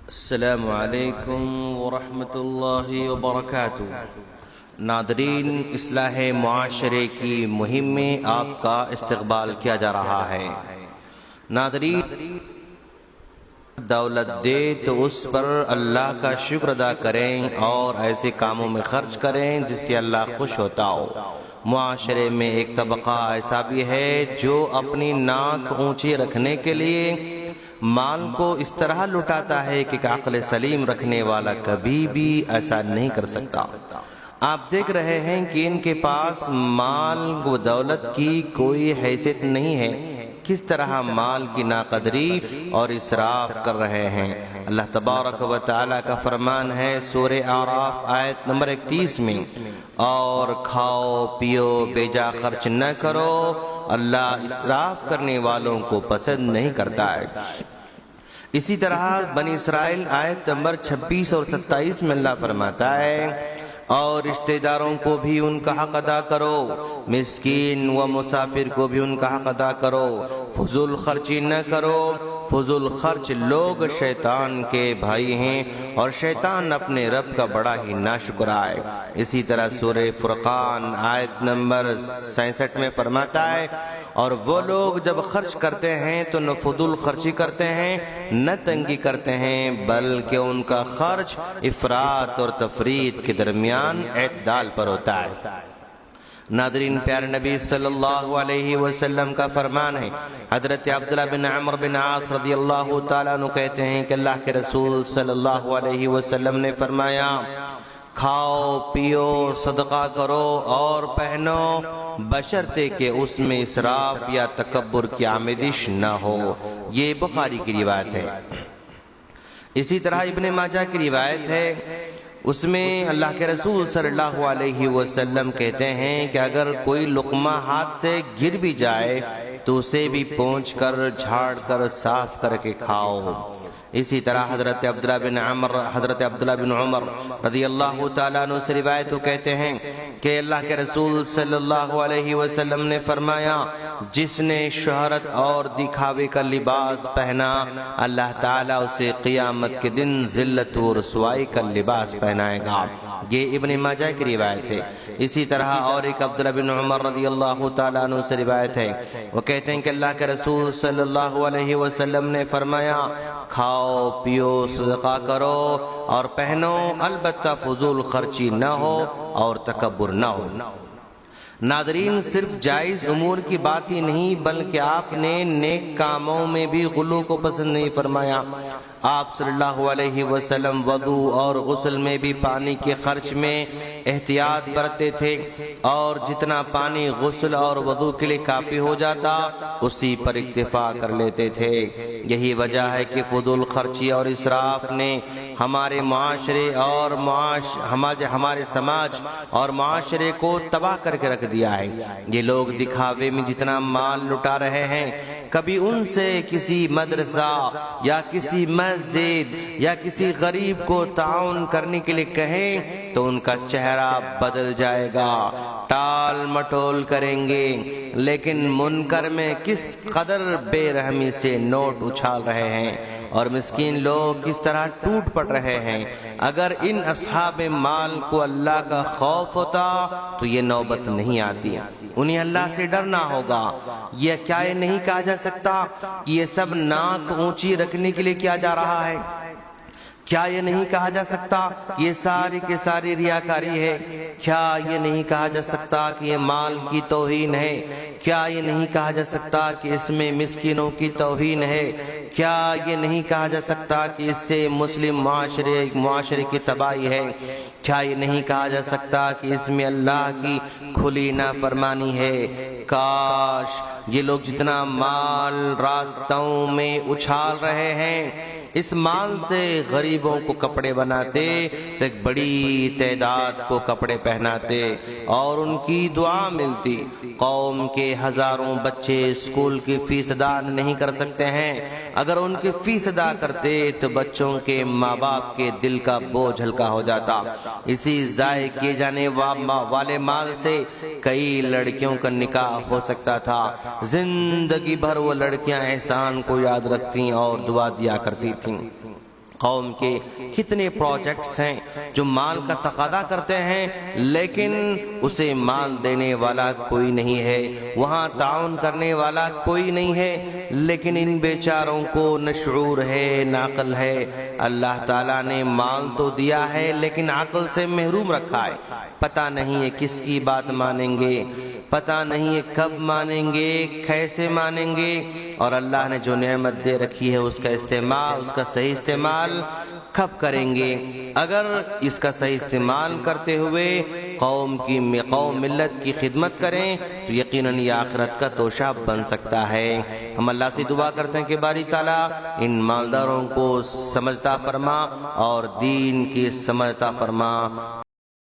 السلام علیکم ورحمۃ اللہ وبرکاتہ۔ ناظرین، اصلاح معاشرے کی مہم میں آپ کا استقبال کیا جا رہا ہے۔ ناظرین، دولت دے تو اس پر اللہ کا شکر ادا کریں اور ایسے کاموں میں خرچ کریں جس سے اللہ خوش ہوتا ہو۔ معاشرے میں ایک طبقہ ایسا بھی ہے جو اپنی ناک اونچی رکھنے کے لیے مال کو اس طرح لٹاتا ہے کہ عقل سلیم رکھنے والا کبھی بھی ایسا نہیں کر سکتا۔ آپ دیکھ رہے ہیں کہ ان کے پاس مال و دولت کی کوئی حیثیت نہیں ہے، کس طرح مال کی ناقدری اور اسراف کر رہے ہیں۔ اللہ تبارک و تعالی کا فرمان ہے سورہ اعراف آیت نمبر 31 میں، اور کھاؤ پیو بے جا خرچ نہ کرو، اللہ اسراف کرنے والوں کو پسند نہیں کرتا ہے۔ اسی طرح بنی اسرائیل آیت نمبر 26 اور 27 میں اللہ فرماتا ہے، اور رشتہ داروں کو بھی ان کا حق ادا کرو، مسکین و مسافر کو بھی ان کا حق ادا کرو، فضول خرچی نہ کرو۔ فضول خرچ لوگ شیطان کے بھائی ہیں اور شیطان اپنے رب کا بڑا ہی ناشکرا ہے۔ اسی طرح سورہ فرقان آیت نمبر 66 میں فرماتا ہے، اور وہ لوگ جب خرچ کرتے ہیں تو نہ فضول خرچی کرتے ہیں نہ تنگی کرتے ہیں، بلکہ ان کا خرچ افراط اور تفریط کے درمیان اعتدال پر ہوتا ہے۔ ناظرین، پیارے نبی صلی اللہ علیہ وسلم کا فرمان ہے، حضرت عبداللہ بن عمرو بن عاص رضی اللہ تعالیٰ عنہ کہتے ہیں کہ اللہ کے رسول صلی اللہ علیہ وسلم نے فرمایا، کھاؤ پیو صدقہ کرو اور پہنو، بشرطے کہ اس میں اسراف یا تکبر کی آمیزش نہ ہو۔ یہ بخاری کی روایت ہے۔ اسی طرح ابن ماجہ کی روایت ہے، اس میں اللہ کے رسول صلی اللہ علیہ وسلم کہتے ہیں کہ اگر کوئی لقمہ ہاتھ سے گر بھی جائے تو اسے بھی پونچھ کر جھاڑ کر صاف کر کے کھاؤ۔ اسی طرح حضرت عبداللہ بن عمر رضی اللہ تعالیٰ عنہ سے روایت کہتے ہیں کہ اللہ کے رسول صلی اللہ علیہ وسلم نے فرمایا، جس نے شہرت اور دکھاوے کا لباس پہنا، اللہ تعالیٰ اسے قیامت کے دن ذلت و رسوائی کا لباس پہنائے گا۔ یہ ابن ماجہ کی روایت ہے۔ اسی طرح اور ایک عبداللہ بن عمر رضی اللہ تعالیٰ عنہ سے روایت ہے، وہ کہتے ہیں کہ اللہ کے رسول صلی اللہ علیہ وسلم نے فرمایا، کھاؤ پیو صدقہ کرو اور پہنو، البتہ فضول خرچی نہ ہو اور تکبر نہ ہو۔ ناظرین، صرف جائز امور کی بات ہی نہیں بلکہ آپ نے نیک کاموں میں بھی غلو کو پسند نہیں فرمایا۔ آپ صلی اللہ علیہ وسلم وضو اور غسل میں بھی پانی کے خرچ میں احتیاط برتتے تھے، اور جتنا پانی غسل اور وضو کے لیے کافی ہو جاتا اسی پر اکتفا کر لیتے تھے۔ یہی وجہ ہے کہ فضول خرچی اور اسراف نے ہمارے معاشرے اور ہمارے سماج اور معاشرے کو تباہ کر کے رکھ دیا ہے۔ یہ لوگ دکھاوے میں جتنا مال لٹا رہے ہیں، کبھی ان سے کسی مدرسہ یا کسی مسجد یا کسی غریب کو تعاون کرنے کے لیے کہیں تو ان کا چہرہ بدل جائے گا، ٹال مٹول کریں گے، لیکن منکر میں کس قدر بے رحمی سے نوٹ اچھال رہے ہیں اور مسکین لوگ کس طرح ٹوٹ پڑ رہے ہیں۔ اگر ان اصحاب مال کو اللہ کا خوف ہوتا تو یہ نوبت نہیں آتی، انہیں اللہ سے ڈرنا ہوگا۔ یہ کیا یہ نہیں کہا جا سکتا کہ یہ سب ناک اونچی رکھنے کے لیے کیا جا رہا ہے؟ کیا یہ نہیں کہا جا سکتا کہ یہ ساری کی ساری ریاکاری ہے؟ کیا یہ نہیں کہا جا سکتا کہ یہ مال کی توہین ہے؟ کیا یہ نہیں کہا جا سکتا کہ اس میں مسکینوں کی توہین ہے؟ کیا یہ نہیں کہا جا سکتا کہ اس سے مسلم معاشرے کی تباہی ہے؟ کیا یہ نہیں کہا جا سکتا کہ اس میں اللہ کی کھلی نافرمانی ہے؟ کاش یہ لوگ جتنا مال راستوں میں اچھال رہے ہیں، اس مال سے غریبوں کو کپڑے بناتے تو ایک بڑی تعداد کو کپڑے پہناتے اور ان کی دعا ملتی۔ قوم کے ہزاروں بچے اسکول کی فیس ادا نہیں کر سکتے ہیں، اگر ان کی فیس ادا کرتے تو بچوں کے ماں باپ کے دل کا بوجھ ہلکا ہو جاتا۔ اسی ضائع کیے جانے والے مال سے کئی لڑکیوں کا نکاح ہو سکتا تھا۔ زندگی بھر وہ لڑکیاں احسان کو یاد رکھتی اور دعا دیا کرتی تھیں۔ قوم کے کتنے پروجیکٹس ہیں جو مال کا تقاضا کرتے ہیں لیکن اسے مال دینے والا کوئی نہیں ہے، وہاں تعاون کرنے والا کوئی نہیں ہے، لیکن ان بیچاروں کو نہ شعور ہے نہ عقل ہے۔ اللہ تعالیٰ نے مال تو دیا ہے لیکن عقل سے محروم رکھا ہے، پتہ نہیں ہے کس کی بات مانیں گے، پتہ نہیں ہے کب مانیں گے، کیسے مانیں گے، اور اللہ نے جو نعمت دے رکھی ہے اس کا استعمال، اس کا صحیح استعمال کب کریں گے؟ اگر اس کا صحیح استعمال کرتے ہوئے قوم ملت کی خدمت کریں تو یقیناً یہ آخرت کا توشہ بن سکتا ہے۔ ہم اللہ سے دعا کرتے ہیں کہ باری تعالیٰ ان مالداروں کو سمجھتا فرما اور دین کی سمجھتا فرما۔